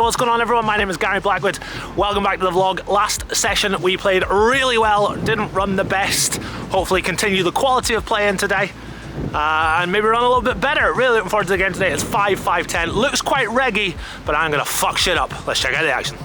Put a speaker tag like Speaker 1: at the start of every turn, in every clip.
Speaker 1: what's going on everyone? My name is Gary Blackwood. Welcome back to the vlog. Last session we played really well, didn't run the best. Hopefully continue the quality of playing today. And maybe run a little bit better. Really looking forward to the game today. It's 5-5-10. Looks quite reggy, but I'm gonna fuck shit up. Let's check out the action.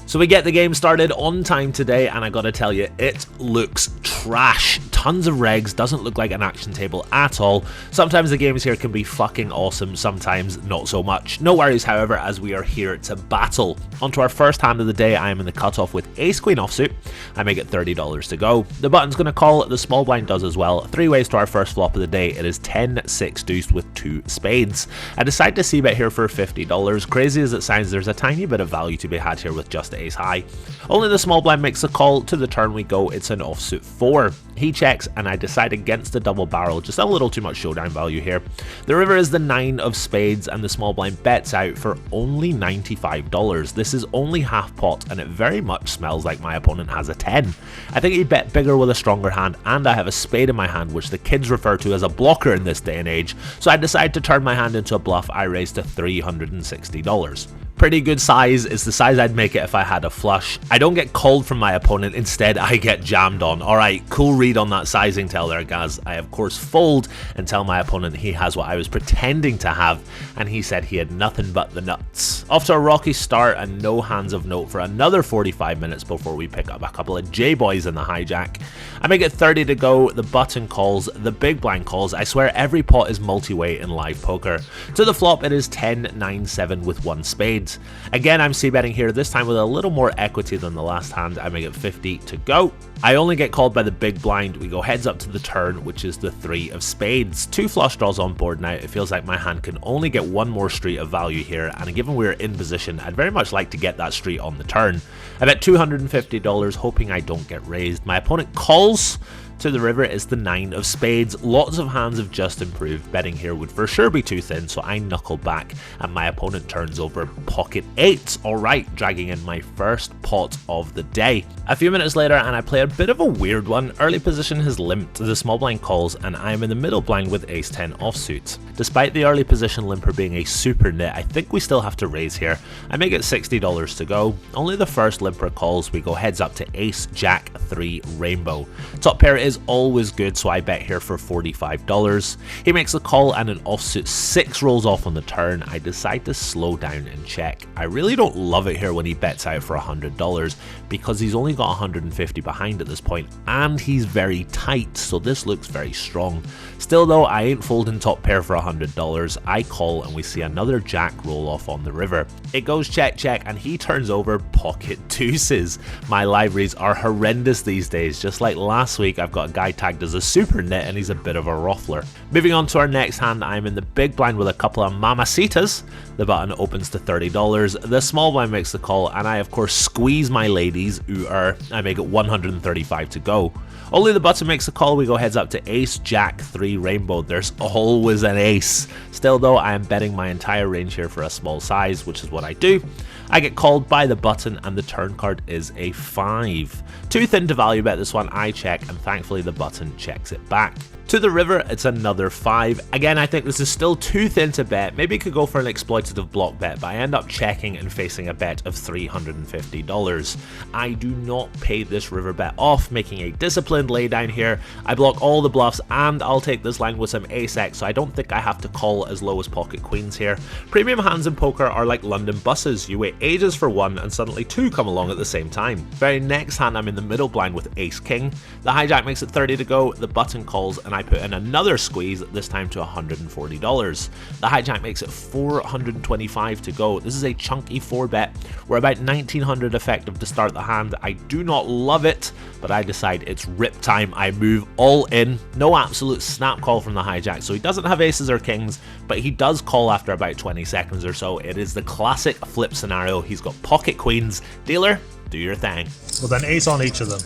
Speaker 1: So we get the game started on time today, and I gotta tell you, it looks trash. Tons of regs, doesn't look like an action table at all. Sometimes the games here can be fucking awesome, sometimes not so much. No worries, however, as we are here to battle. Onto our first hand of the day, I am in the cutoff with Ace Queen offsuit. I make it $30 to go. The button's gonna call, the small blind does as well. 3 ways to our first flop of the day. It is 10-6 deuce with 2 spades. I decide to c-bet here for $50. Crazy as it sounds, there's a tiny bit of value to be had here with just ace high. Only the small blind makes a call. To the turn we go. It's an offsuit 4. He checks and I decide against the double barrel. Just a little too much showdown value here. The river is the 9 of spades and the small blind bets out for only $95. This is only half pot and it very much smells like my opponent has a 10. I think he bet bigger with a stronger hand, and I have a spade in my hand, which the kids refer to as a blocker in this day and age, so I decide to turn my hand into a bluff. I raise to $360. Pretty good size. It's the size I'd make it if I had a flush. I don't get called from my opponent, instead I get jammed on. Alright, cool read on that sizing tell there, guys. I of course fold and tell my opponent he has what I was pretending to have, and he said he had nothing but the nuts. Off to a rocky start and no hands of note for another 45 minutes before we pick up a couple of J-boys in the hijack. I make it 30 to go, the button calls, the big blind calls. I swear every pot is multi-way in live poker. To the flop it is 10-9-7 with 1 spade. Again, I'm c-betting here, this time with a little more equity than the last hand. I make it 50 to go. I only get called by the big blind. We go heads up to the turn, which is the 3 of spades. 2 flush draws on board now. It feels like my hand can only get one more street of value here, and given we're in position, I'd very much like to get that street on the turn. I bet $250, hoping I don't get raised. My opponent calls. To the river is the 9 of spades. Lots of hands have just improved. Betting here would for sure be too thin, so I knuckle back and my opponent turns over pocket 8. Alright, dragging in my first pot of the day. A few minutes later and I play a bit of a weird one. Early position has limped, the small blind calls, and I am in the middle blind with ace 10 offsuit. Despite the early position limper being a super nit, I think we still have to raise here. I make it $60 to go. Only the first limper calls. We go heads up to ace jack 3 rainbow. Top pair is always good, so I bet here for $45. He makes a call and an offsuit 6 rolls off on the turn. I decide to slow down and check. I really don't love it here when he bets out for $100 because he's only got 150 behind at this point and he's very tight, so this looks very strong. Still though, I ain't folding top pair for $100. I call and we see another jack roll off on the river. It goes check check and he turns over pocket deuces. My libraries are horrendous these days. Just like last week, I've got a guy tagged as a super nit and he's a bit of a ruffler. Moving on to our next hand, I'm in the big blind with a couple of mamacitas. The button opens to $30. The small blind makes the call and I of course squeeze my ladies. I make it $135 to go. Only the button makes a call. We go heads up to ace jack 3 rainbow. There's always an ace. Still though, I am betting my entire range here for a small size, which is what I do. I get called by the button and the turn card is a 5. Too thin to value bet this one. I check and thankfully the button checks it back. To the river, it's another 5. Again, I think this is still too thin to bet. Maybe could go for an exploitative block bet, but I end up checking and facing a bet of $350. I do not pay this river bet off, making a disciplined laydown here. I block all the bluffs and I'll take this line with some ace-x, so I don't think I have to call as low as pocket queens here. Premium hands in poker are like London buses. You wait ages for one and suddenly 2 come along at the same time. Very next hand, I'm in the middle blind with ace king. The hijack makes it 30 to go. The button calls and I put in another squeeze, this time to $140. The hijack makes it $425 to go. This is a chunky 4 bet. We're about 1900 effective to start the hand. I do not love it, but I decide it's rip time. I move all in. No absolute snap call from the hijack, so he doesn't have aces or kings, but he does call after about 20 seconds or so. It is the classic flip scenario. He's got pocket queens. Dealer, do your thing.
Speaker 2: Well then ace on each of them.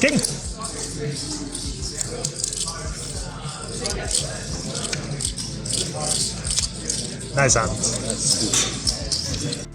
Speaker 2: King! Nice hand.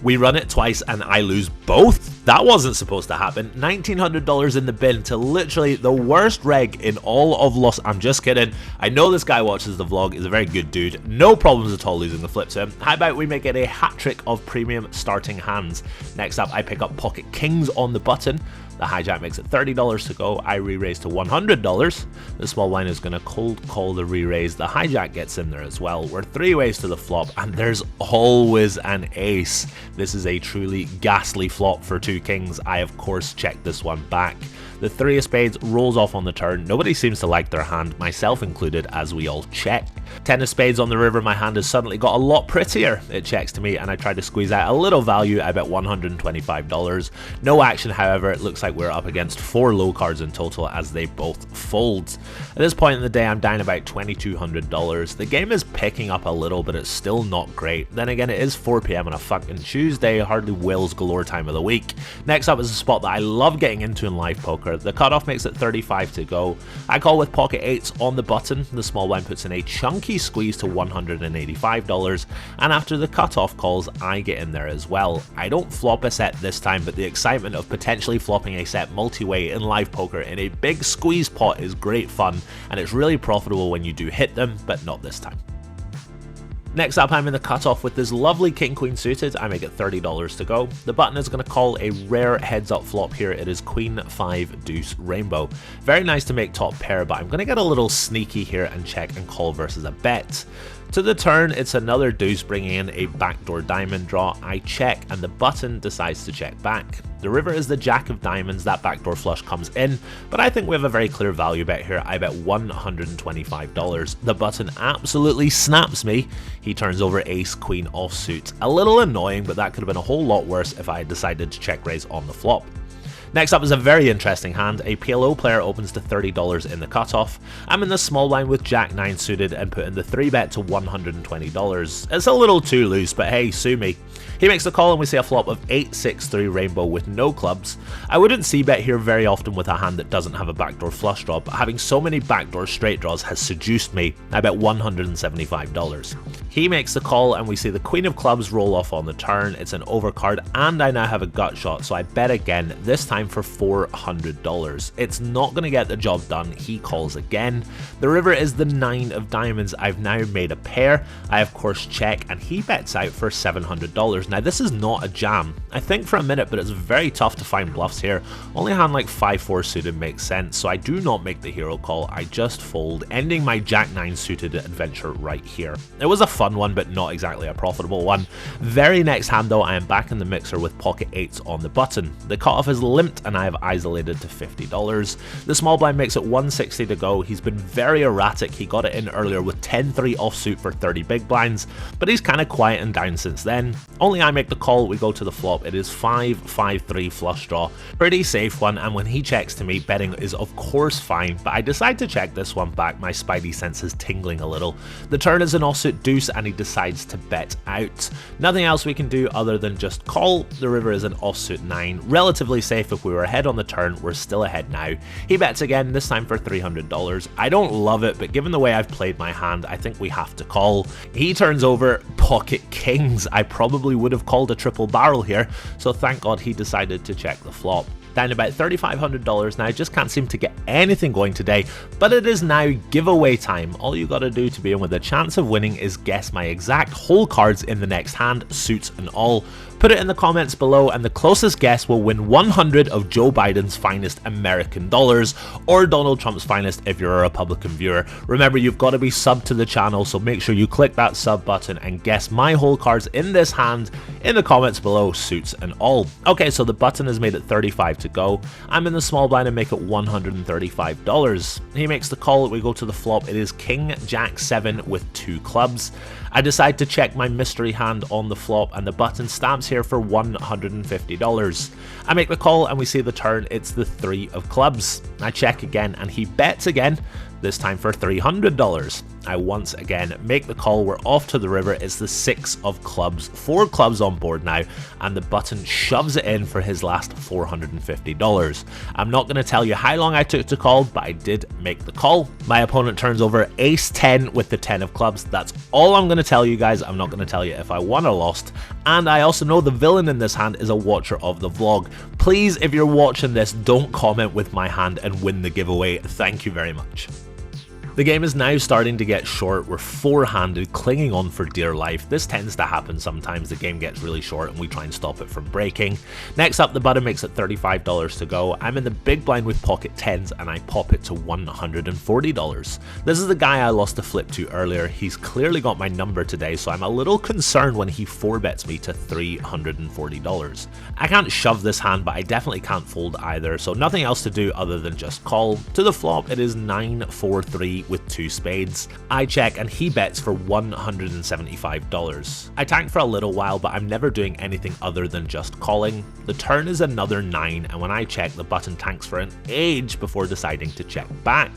Speaker 1: We run it twice and I lose both.
Speaker 2: That wasn't supposed to happen. $1,900 in the bin to literally the worst reg in all of Los... I'm just kidding. I know this guy watches the vlog. He's a very good dude. No problems at all losing the flip to him. How about we make it a hat trick of premium starting hands? Next up, I pick up pocket kings on the button. The hijack makes it $30 to go. I re-raise to $100. The small blind is going to cold call the re-raise. The hijack gets in there as well. We're 3 ways to the flop, and there's always an ace. This is a truly ghastly flop for 2 kings. I, of course, checked this one back. The 3 of spades rolls off on the turn. Nobody seems to like their hand, myself included, as we all check. 10 of spades on the river. My hand has suddenly got a lot prettier. It checks to me, and I try to squeeze out a little value. I bet $125. No action, however. It looks like we're up against 4 low cards in total as they both fold. At this point in the day, I'm down about $2,200. The game is picking up a little, but it's still not great. Then again, it is 4 PM on a fucking Tuesday, hardly Will's galore time of the week. Next up is a spot that I love getting into in live poker. The cutoff makes it 35 to go. I call with pocket 8s on the button. The small blind puts in a chunky squeeze to $185, and after the cutoff calls, I get in there as well. I don't flop a set this time, but the excitement of potentially flopping a set multi-way in live poker in a big squeeze pot is great fun, and it's really profitable when you do hit them, but not this time. Next up, I'm in the cutoff with this lovely king-queen suited. I make it $30 to go. The button is going to call a rare heads-up flop here. It is queen 5 deuce rainbow. Very nice to make top pair, but I'm going to get a little sneaky here and check and call versus a bet. To the turn, it's another deuce bringing in a backdoor diamond draw. I check, and the button decides to check back. The river is the jack of diamonds. That backdoor flush comes in, but I think we have a very clear value bet here. I bet $125. The button absolutely snaps me. He turns over ace queen offsuit. A little annoying, but that could have been a whole lot worse if I had decided to check raise on the flop. Next up is a very interesting hand. A PLO player opens to $30 in the cutoff. I'm in the small blind with Jack 9 suited and put in the 3 bet to $120. It's a little too loose, but hey, sue me. He makes the call and we see a flop of 8-6-3 rainbow with no clubs. I wouldn't see bet here very often with a hand that doesn't have a backdoor flush draw, but having so many backdoor straight draws has seduced me. I bet $175. He makes the call and we see the queen of clubs roll off on the turn. It's an overcard and I now have a gut shot, so I bet again, this time for $400. It's not going to get the job done. He calls again. The river is the 9 of diamonds. I've now made a pair. I of course check and he bets out for $700. Now this is not a jam. I think for a minute, but it's very tough to find bluffs here. Only a hand like 5-4 suited makes sense, so I do not make the hero call. I just fold, ending my Jack 9 suited adventure right here. It was a fun one, but not exactly a profitable one. Very next hand though, I am back in the mixer with pocket 8s on the button. The cutoff is limped and I have isolated to $50. The small blind makes it $160 to go. He's been very erratic. He got it in earlier with 10-3 offsuit for 30 big blinds, but he's kind of quiet and down since then. Only I make the call. We go to the flop. It is 5-5-3 flush draw. Pretty safe one, and when he checks to me, betting is of course fine, but I decide to check this one back. My spidey sense is tingling a little. The turn is an offsuit deuce and he decides to bet out. Nothing else we can do other than just call. The river is an offsuit 9. Relatively safe if we were ahead on the turn. We're still ahead now. He bets again, this time for $300. I don't love it, but given the way I've played my hand, I think we have to call. He turns over pocket kings. I probably would have called a triple barrel here, so thank God he decided to check the flop. Down about $3,500 now. I just can't seem to get anything going today, but it is now giveaway time. All you gotta do to be in with a chance of winning is guess my exact whole cards in the next hand, suits and all. Put it in the comments below and the closest guess will win 100 of Joe Biden's finest American dollars, or Donald Trump's finest if you're a Republican viewer. Remember, you've got to be subbed to the channel, so make sure you click that sub button and guess my whole cards in this hand in the comments below, suits and all. Okay, so the button is made at 35 to go. I'm in the small blind and make it $135. He makes the call. We go to the flop. It is King Jack 7 with 2 clubs. I decide to check my mystery hand on the flop and the button stamps here for $150. I make the call and we see the turn. It's the 3 of clubs. I check again and he bets again, this time for $300. I once again make the call. We're off to the river. It's the 6 of clubs, 4 clubs on board now, and the button shoves it in for his last $450. I'm not going to tell you how long I took to call, but I did make the call. My opponent turns over ace 10 with the 10 of clubs. That's all I'm going to tell you guys. I'm not going to tell you if I won or lost. And I also know the villain in this hand is a watcher of the vlog. Please, if you're watching this, don't comment with my hand and win the giveaway. Thank you very much. The game is now starting to get short. We're four-handed, clinging on for dear life. This tends to happen sometimes. The game gets really short and we try and stop it from breaking. Next up, the button makes it $35 to go. I'm in the big blind with pocket 10s and I pop it to $140. This is the guy I lost the flip to earlier. He's clearly got my number today, so I'm a little concerned when he 4-bets me to $340. I can't shove this hand, but I definitely can't fold either, so nothing else to do other than just call. To the flop, it is 9-4-3 with 2 spades. I check and he bets for $175. I tank for a little while, but I'm never doing anything other than just calling. The turn is another 9, and when I check, the button tanks for an age before deciding to check back.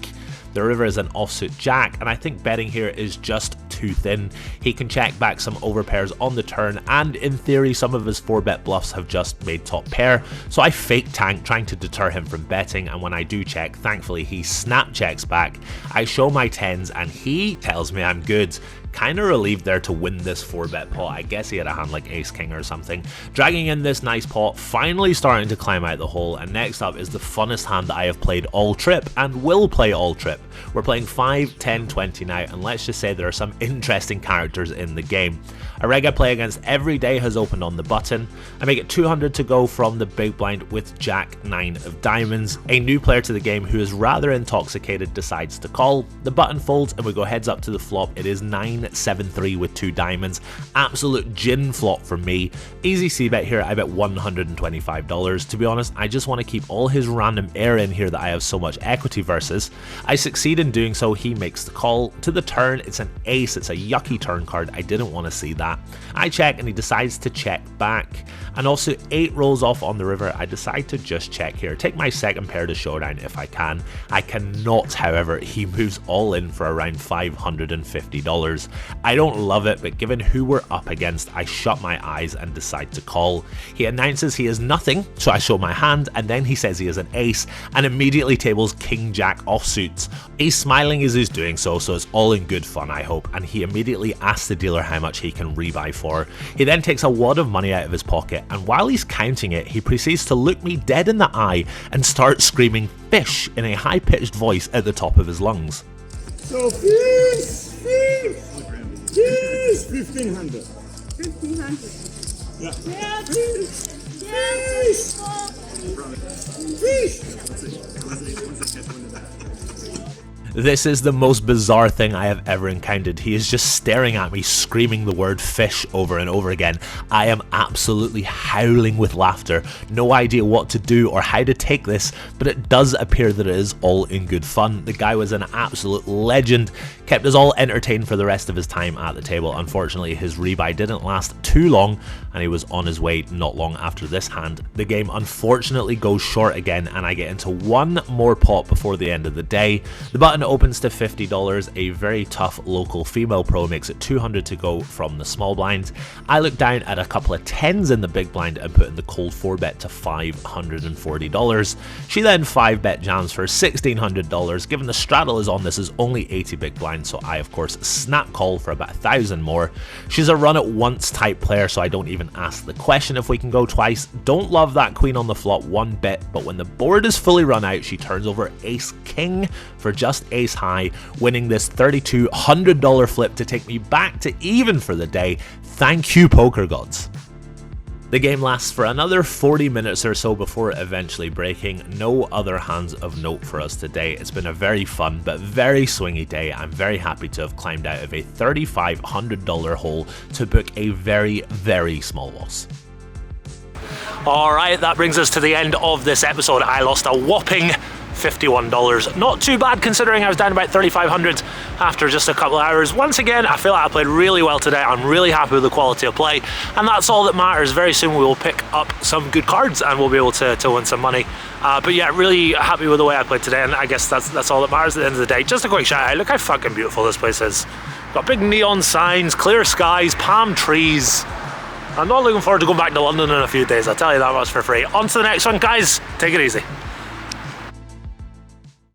Speaker 2: The river is an offsuit jack, and I think betting here is just too thin. He can check back some overpairs on the turn, and in theory some of his 4-bet bluffs have just made top pair, so I fake tank trying to deter him from betting, and when I do check, thankfully he snap checks back. I show my 10s and he tells me I'm good. Kinda relieved there to win this 4-bet pot. I guess he had a hand like ace king or something. Dragging in this nice pot, finally starting to climb out the hole, and next up is the funnest hand that I have played all trip and will play all trip. We're playing 5, 10, 20 now, and let's just say there are some interesting characters in the game. A reg I play against every day has opened on the button. I make it 200 to go from the big blind with jack 9 of diamonds. A new player to the game who is rather intoxicated decides to call. The button folds and we go heads up to the flop. It is 9-7-3 with 2 diamonds. Absolute gin flop for me. Easy c-bet here. I bet $125. To be honest, I just want to keep all his random air in here that I have so much equity versus. I succeed in doing so. He makes the call. To the turn, it's an ace. It's a yucky turn card. I didn't want to see that. I check and he decides to check back. And also 8 rolls off on the river. I decide to just check here. Take my second pair to showdown if I can. I cannot, however. He moves all in for around $550. I don't love it, but given who we're up against, I shut my eyes and decide to call. He announces he is nothing, so I show my hand, and then he says he is an ace, and immediately tables king jack offsuits. He's smiling as he's doing so it's all in good fun, I hope, and he immediately asks the dealer how much he can rebuy for. He then takes a wad of money out of his pocket, and while he's counting it, he proceeds to look me dead in the eye and start screaming fish in a high-pitched voice at the top of his lungs.
Speaker 3: So fish! 1500.
Speaker 4: 1500.
Speaker 3: Yeah.
Speaker 4: Yeah,
Speaker 3: Fish!
Speaker 2: This is the most bizarre thing I have ever encountered. He is just staring at me, screaming the word fish over and over again. I am absolutely howling with laughter. No idea what to do or how to take this, but it does appear that it is all in good fun. The guy was an absolute legend, kept us all entertained for the rest of his time at the table. Unfortunately, his rebuy didn't last too long, and he was on his way not long after this hand. The game unfortunately goes short again, and I get into one more pot before the end of the day. The button opens to $50. A very tough local female pro makes it 200 to go from the small blind. I look down at a couple of 10s in the big blind and put in the cold 4-bet to $540. She then 5-bet jams for $1,600. Given the straddle is on, this is only 80 big blind, so I of course snap call for about 1,000 more. She's a run at once type player, so I don't even ask the question if we can go twice. Don't love that queen on the flop one bit, but when the board is fully run out, she turns over ace king for just ace high, winning this $3,200 flip to take me back to even for the day. Thank you, poker gods. The game lasts for another 40 minutes or so before eventually breaking. No other hands of note for us today. It's been a very fun but very swingy day. I'm very happy to have climbed out of a $3,500 hole to book a very, very small loss.
Speaker 1: Alright, that brings us to the end of this episode. I lost a whopping $51. Not too bad considering I was down about 3,500 after just a couple of hours. Once again, I feel like I played really well today. I'm really happy with the quality of play, and that's all that matters. Very soon we will pick up some good cards and we'll be able to win some money. But yeah, really happy with the way I played today, and I guess that's all that matters at the end of the day. Just a quick shout out, look how fucking beautiful this place is. Got big neon signs, clear skies, palm trees. I'm not looking forward to going back to London in a few days, I'll tell you that much for free. On to the next one, guys. Take it easy.